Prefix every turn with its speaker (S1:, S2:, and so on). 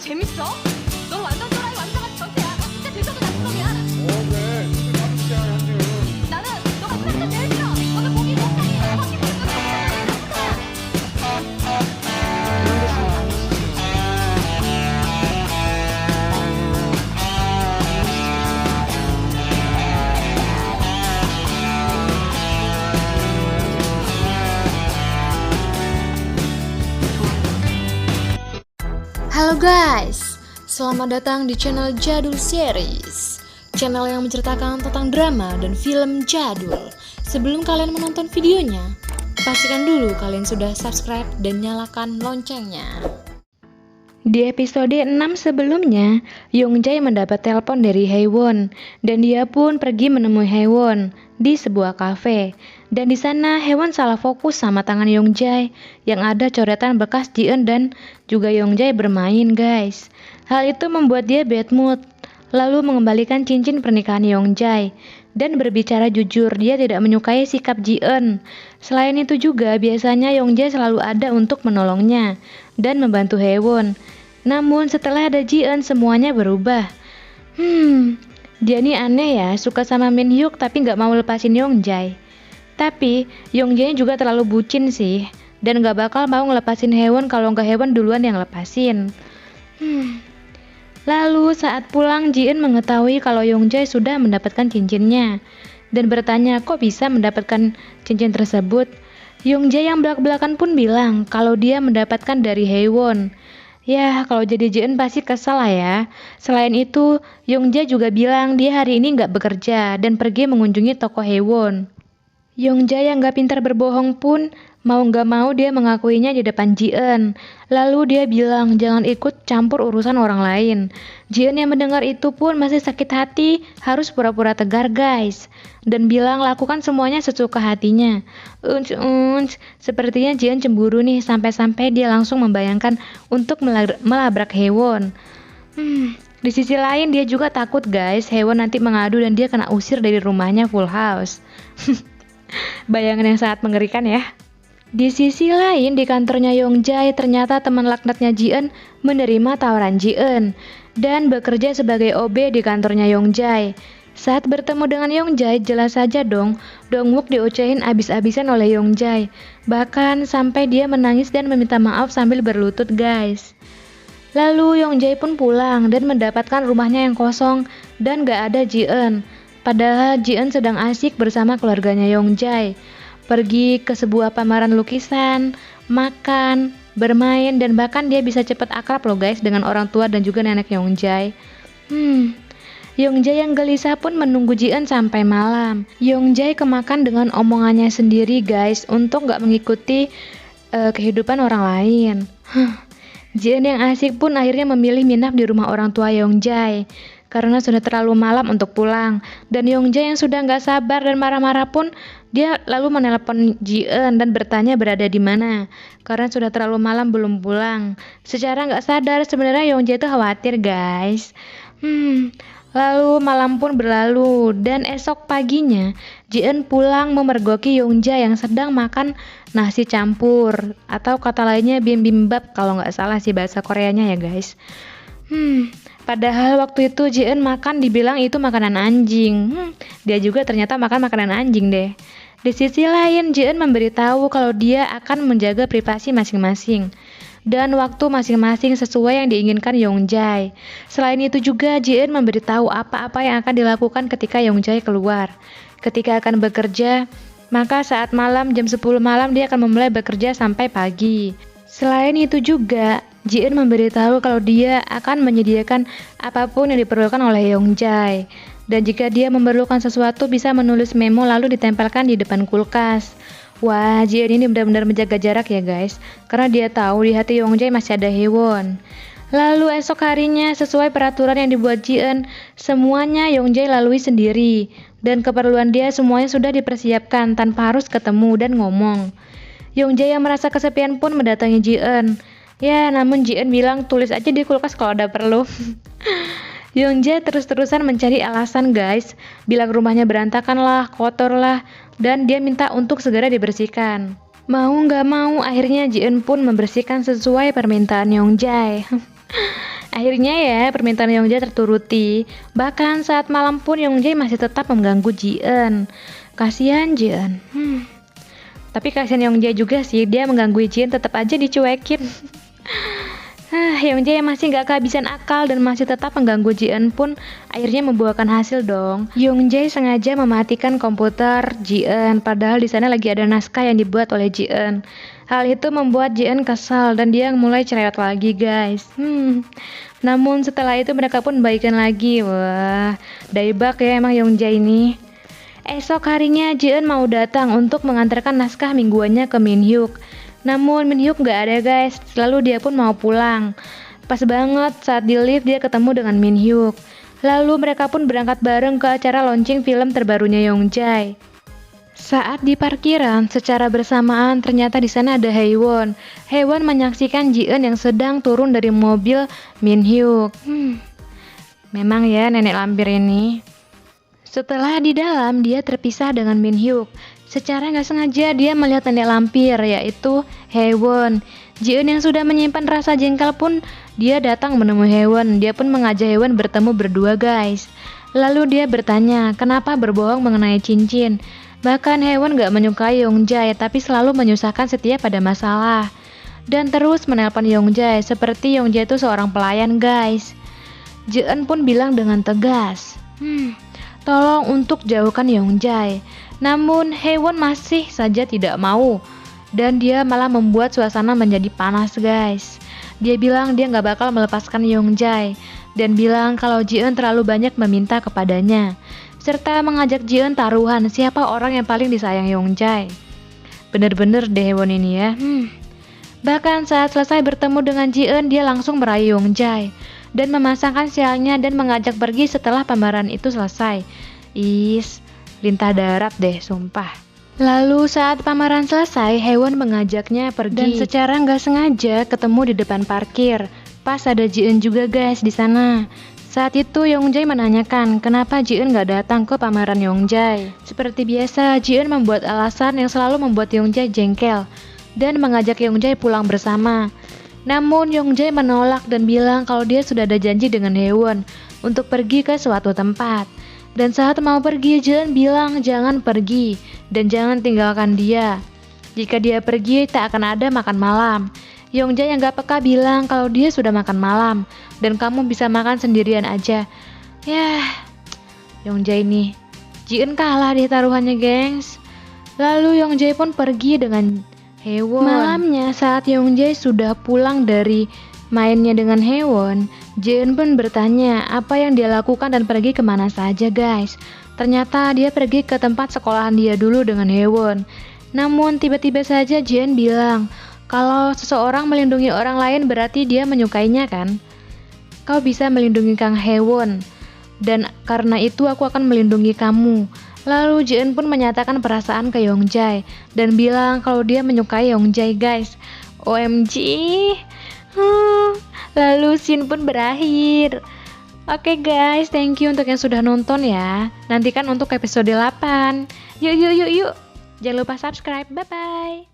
S1: 재밌어? 넌 완전 또라이 완전한 변태야. 너 진짜 들켜도 나쁜 놈이야.
S2: 왜? 이렇게 깜찍해, 현준.
S1: 나는 너가 사람들 제일 싫어. 너는 목이 몽땅이 확인 보니까 나쁜 거야.
S3: Halo guys, selamat datang di channel Jadul Series, channel yang menceritakan tentang drama dan film jadul. Sebelum kalian menonton videonya, pastikan dulu kalian sudah subscribe dan nyalakan loncengnya. Di episode 6 sebelumnya, Youngjae mendapat telepon dari Haewon dan dia pun pergi menemui Haewon di sebuah kafe. Dan di sana Haewon salah fokus sama tangan Youngjae yang ada coretan bekas Ji-eun dan juga Youngjae bermain, guys. Hal itu membuat dia bad mood, lalu mengembalikan cincin pernikahan Youngjae dan berbicara jujur dia tidak menyukai sikap Ji-eun. Selain itu juga biasanya Youngjae selalu ada untuk menolongnya dan membantu Haewon. Namun setelah ada Ji-eun semuanya berubah. Dia nih aneh ya, suka sama Min Hyuk tapi nggak mau lepasin Youngjae. Tapi Youngjae juga terlalu bucin sih, dan gak bakal mau ngelepasin Haewon kalau nggak Haewon duluan yang lepasin. Lalu saat pulang Ji-eun mengetahui kalau Youngjae sudah mendapatkan cincinnya dan bertanya kok bisa mendapatkan cincin tersebut. Youngjae yang belak-belakan pun bilang kalau dia mendapatkan dari Haewon. Ya, kalau jadi Ji-eun pasti kesal lah ya. Selain itu, Youngjae juga bilang dia hari ini nggak bekerja dan pergi mengunjungi toko Haewon. Youngjae yang gak pintar berbohong pun mau gak mau dia mengakuinya di depan Ji-eun. Lalu dia bilang jangan ikut campur urusan orang lain. Ji-eun yang mendengar itu pun masih sakit hati, harus pura-pura tegar guys. Dan bilang lakukan semuanya sesuka hatinya. Sepertinya Ji-eun cemburu nih sampai-sampai dia langsung membayangkan untuk melabrak Haewon. Di sisi lain dia juga takut guys, Haewon nanti mengadu dan dia kena usir dari rumahnya full house. Bayangan yang sangat mengerikan ya. Di sisi lain di kantornya Youngjae ternyata teman laknatnya Ji-eun menerima tawaran Ji-eun dan bekerja sebagai OB di kantornya Youngjae. Saat bertemu dengan Youngjae jelas saja dong Dongwook diocehin abis-abisan oleh Youngjae. Bahkan sampai dia menangis dan meminta maaf sambil berlutut guys. Lalu Youngjae pun pulang dan mendapatkan rumahnya yang kosong dan gak ada Ji-eun. Padahal Ji-eun sedang asik bersama keluarganya Youngjae, pergi ke sebuah pameran lukisan, makan, bermain, dan bahkan dia bisa cepat akrab loh guys dengan orang tua dan juga nenek Youngjae. Youngjae yang gelisah pun menunggu Ji-eun sampai malam. Youngjae kemakan dengan omongannya sendiri guys untuk gak mengikuti kehidupan orang lain. Ji-eun yang asik pun akhirnya memilih menginap di rumah orang tua Youngjae karena sudah terlalu malam untuk pulang. Dan Youngjae yang sudah nggak sabar dan marah-marah pun dia lalu menelpon Ji-eun dan bertanya berada di mana karena sudah terlalu malam belum pulang. Secara nggak sadar sebenarnya Youngjae itu khawatir guys. Lalu malam pun berlalu dan esok paginya Ji-eun pulang memergoki Youngjae yang sedang makan nasi campur atau kata lainnya bibimbap kalau nggak salah sih bahasa Koreanya ya guys. Padahal waktu itu Ji-eun makan dibilang itu makanan anjing. Dia juga ternyata makan makanan anjing deh. Di sisi lain Ji-eun memberitahu kalau dia akan menjaga privasi masing-masing dan waktu masing-masing sesuai yang diinginkan Youngjae. Selain itu juga Ji-eun memberitahu apa-apa yang akan dilakukan ketika Youngjae keluar. Ketika akan bekerja, maka saat malam jam 10 malam dia akan memulai bekerja sampai pagi. Selain itu juga Ji-eun memberitahu kalau dia akan menyediakan apapun yang diperlukan oleh Youngjae. Dan jika dia memerlukan sesuatu bisa menulis memo lalu ditempelkan di depan kulkas. Wah, Ji-eun ini benar-benar menjaga jarak ya guys, karena dia tahu di hati Youngjae masih ada Haewon. Lalu esok harinya sesuai peraturan yang dibuat Ji-eun, semuanya Youngjae lalui sendiri. Dan keperluan dia semuanya sudah dipersiapkan tanpa harus ketemu dan ngomong. Youngjae yang merasa kesepian pun mendatangi Ji-eun. Ya, namun Ji-eun bilang tulis aja di kulkas kalau ada perlu. Youngjae terus-terusan mencari alasan guys, bilang rumahnya berantakan lah, kotor lah, dan dia minta untuk segera dibersihkan. Mau nggak mau, akhirnya Ji-eun pun membersihkan sesuai permintaan Youngjae. Akhirnya ya, permintaan Yongjae terturuti. Bahkan saat malam pun Yongjae masih tetap mengganggu Ji-eun. Kasihan Ji-eun. Tapi kasihan Yongjae juga sih, dia mengganggu Ji-eun tetap aja dicuekin. Yongjae yang masih gak kehabisan akal dan masih tetap mengganggu Ji-eun pun akhirnya membuahkan hasil dong. Yongjae sengaja mematikan komputer Ji-eun, padahal di sana lagi ada naskah yang dibuat oleh Ji-eun. Hal itu membuat Ji-eun kesal dan dia mulai cerewet lagi guys. Namun setelah itu mereka pun baikan lagi. Wah, daibak ya emang Yongjae ini. Esok harinya Ji-eun mau datang untuk mengantarkan naskah mingguannya ke Minhyuk. Namun Minhyuk gak ada guys, lalu dia pun mau pulang. Pas banget saat di lift dia ketemu dengan Minhyuk. Lalu mereka pun berangkat bareng ke acara launching film terbarunya Yongjae. Saat di parkiran, secara bersamaan ternyata di sana ada Haewon. Haewon menyaksikan Ji-eun yang sedang turun dari mobil Minhyuk. Memang ya nenek lampir ini. Setelah di dalam, dia terpisah dengan Minhyuk. Secara nggak sengaja dia melihat nenek lampir, yaitu Haewon. Ji-eun yang sudah menyimpan rasa jengkel pun dia datang menemui Haewon. Dia pun mengajak Haewon bertemu berdua guys. Lalu dia bertanya, kenapa berbohong mengenai cincin? Bahkan Haewon nggak menyukai Yongjae, tapi selalu menyusahkan setiap ada masalah. Dan terus menelpon Yongjae, seperti Yongjae itu seorang pelayan guys. Ji-eun pun bilang dengan tegas, tolong untuk jauhkan Yongjae. Namun Haewon masih saja tidak mau. Dan dia malah membuat suasana menjadi panas guys. Dia bilang dia gak bakal melepaskan Yongjae. Dan bilang kalau Ji-eun terlalu banyak meminta kepadanya. Serta mengajak Ji-eun taruhan siapa orang yang paling disayang Yongjae. Bener-bener deh Haewon ini ya. Bahkan saat selesai bertemu dengan Ji-eun, dia langsung merayu Yongjae. Dan memasangkan sialnya dan mengajak pergi setelah pameran itu selesai. Lintah darat deh, sumpah. Lalu saat pameran selesai, Haewon mengajaknya pergi. Dan secara nggak sengaja ketemu di depan parkir. Pas ada Ji-eun juga guys di sana. Saat itu Yongjae menanyakan kenapa Ji-eun nggak datang ke pameran Yongjae. Seperti biasa, Ji-eun membuat alasan yang selalu membuat Yongjae jengkel dan mengajak Yongjae pulang bersama. Namun Yongjae menolak dan bilang kalau dia sudah ada janji dengan Haewon untuk pergi ke suatu tempat. Dan saat mau pergi, Ji-eun bilang jangan pergi dan jangan tinggalkan dia. Jika dia pergi, tak akan ada makan malam. Yongjae yang gak peka bilang kalau dia sudah makan malam dan kamu bisa makan sendirian aja. Yongjae ini. Ji-eun kalah di taruhannya gengs. Lalu Yongjae pun pergi dengan Haewon. Malamnya saat Yongjae sudah pulang dari mainnya dengan Haewon, Ji-eun pun bertanya apa yang dia lakukan dan pergi kemana saja guys. Ternyata dia pergi ke tempat sekolahan dia dulu dengan Haewon. Namun tiba-tiba saja Ji-eun bilang kalau seseorang melindungi orang lain berarti dia menyukainya kan. Kau bisa melindungi Kang Haewon dan karena itu aku akan melindungi kamu. Lalu Ji-eun pun menyatakan perasaan ke Yongjae dan bilang kalau dia menyukai Yongjae guys. OMG. Lalu scene pun berakhir. Oke guys, thank you untuk yang sudah nonton ya. Nantikan untuk episode 8. Yuk. Jangan lupa subscribe. Bye bye.